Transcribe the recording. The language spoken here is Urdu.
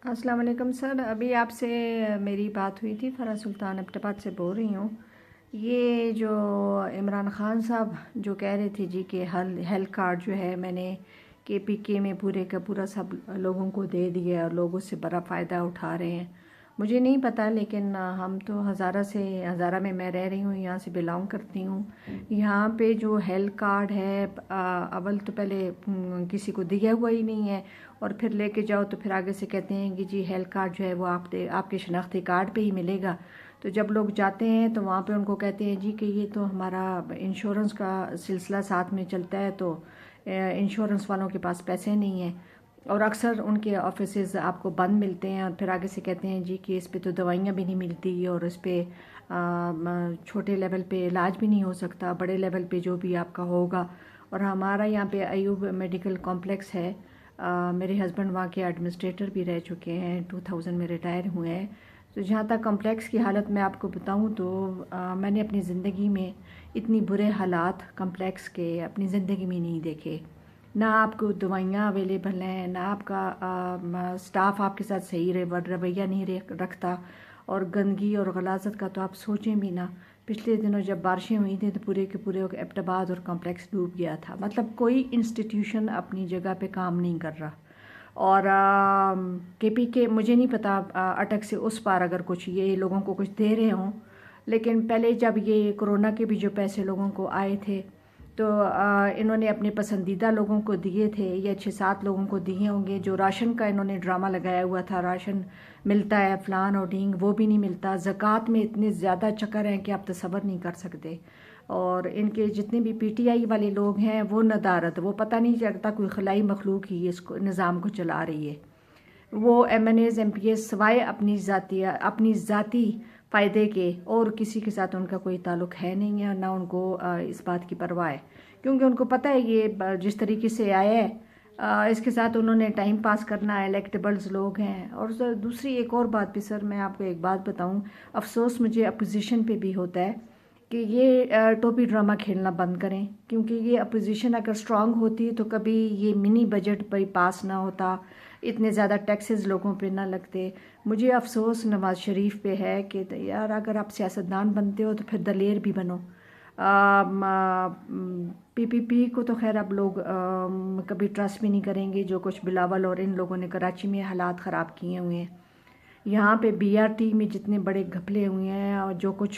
السلام علیکم سر، ابھی آپ سے میری بات ہوئی تھی۔ فرح سلطان ایبٹ آباد سے بول رہی ہوں۔ یہ جو عمران خان صاحب جو کہہ رہے تھے جی کہ ہیلتھ کارڈ جو ہے میں نے KPK میں پورے کا پورا سب لوگوں کو دے دیا اور لوگ اس سے بڑا فائدہ اٹھا رہے ہیں، مجھے نہیں پتہ، لیکن ہم تو ہزارہ میں میں رہ رہی ہوں، یہاں سے بلانگ کرتی ہوں۔ یہاں پہ جو ہیلتھ کارڈ ہے اول تو پہلے کسی کو دیا ہوا ہی نہیں ہے، اور پھر لے کے جاؤ تو پھر آگے سے کہتے ہیں کہ جی ہیلتھ کارڈ جو ہے وہ آپ کے شناختی کارڈ پہ ہی ملے گا۔ تو جب لوگ جاتے ہیں تو وہاں پہ ان کو کہتے ہیں جی کہ یہ تو ہمارا انشورنس کا سلسلہ ساتھ میں چلتا ہے، تو انشورنس والوں کے پاس پیسے نہیں ہیں، اور اکثر ان کے آفیسز آپ کو بند ملتے ہیں، اور پھر آگے سے کہتے ہیں جی کہ اس پہ تو دوائیاں بھی نہیں ملتی، اور اس پہ چھوٹے لیول پہ علاج بھی نہیں ہو سکتا، بڑے لیول پہ جو بھی آپ کا ہوگا۔ اور ہمارا یہاں پہ ایوب میڈیکل کمپلیکس ہے، میرے ہسبینڈ وہاں کے ایڈمنسٹریٹر بھی رہ چکے ہیں، 2000 میں ریٹائر ہوئے ہیں۔ تو جہاں تک کمپلیکس کی حالت میں آپ کو بتاؤں تو میں نے اپنی زندگی میں اتنی برے حالات کمپلیکس کے اپنی زندگی میں نہیں دیکھے۔ نہ آپ کو دوائیاں اویلیبل ہیں، نہ آپ کا سٹاف آپ کے ساتھ صحیح رویہ نہیں رکھتا، اور گندگی اور غلاظت کا تو آپ سوچیں بھی نہ۔ پچھلے دنوں جب بارشیں ہوئی تھیں تو پورے کے پورے ایبٹ آباد اور کمپلیکس ڈوب گیا تھا، مطلب کوئی انسٹیٹیوشن اپنی جگہ پہ کام نہیں کر رہا۔ اور KPK مجھے نہیں پتا اٹک سے اس پار اگر کچھ یہ لوگوں کو کچھ دے رہے ہوں، لیکن پہلے جب یہ کرونا کے بھی جو پیسے لوگوں کو آئے تھے تو انہوں نے اپنے پسندیدہ لوگوں کو دیے تھے، یا 6-7 لوگوں کو دیے ہوں گے۔ جو راشن کا انہوں نے ڈرامہ لگایا ہوا تھا، راشن ملتا ہے فلان اور ڈینگ، وہ بھی نہیں ملتا۔ زکوٰۃ میں اتنے زیادہ چکر ہیں کہ آپ تصور نہیں کر سکتے۔ اور ان کے جتنے بھی PTI والے لوگ ہیں وہ ندارت، وہ پتہ نہیں چلتا کوئی خلائی مخلوق ہی اس کو نظام کو چلا رہی ہے۔ وہ MNAs MPs سوائے اپنی ذاتی فائدے کے اور کسی کے ساتھ ان کا کوئی تعلق ہے نہیں ہے، اور نہ ان کو اس بات کی پرواہ ہے، کیونکہ ان کو پتہ ہے یہ جس طریقے سے آیا ہے اس کے ساتھ انہوں نے ٹائم پاس کرنا ہے، الیکٹیبلز لوگ ہیں۔ اور دوسری ایک اور بات بھی سر، میں آپ کو ایک بات بتاؤں، افسوس مجھے اپوزیشن پہ بھی ہوتا ہے کہ یہ ٹوپی ڈرامہ کھیلنا بند کریں، کیونکہ یہ اپوزیشن اگر سٹرانگ ہوتی تو کبھی یہ منی بجٹ پہ پاس نہ ہوتا، اتنے زیادہ ٹیکسز لوگوں پہ نہ لگتے۔ مجھے افسوس نواز شریف پہ ہے کہ یار اگر آپ سیاستدان بنتے ہو تو پھر دلیر بھی بنو۔ PPP کو تو خیر اب لوگ کبھی ٹرسٹ بھی نہیں کریں گے، جو کچھ بلاول اور ان لوگوں نے کراچی میں حالات خراب کیے ہوئے ہیں۔ یہاں پہ BRT میں جتنے بڑے گھپلے ہوئے ہیں اور جو کچھ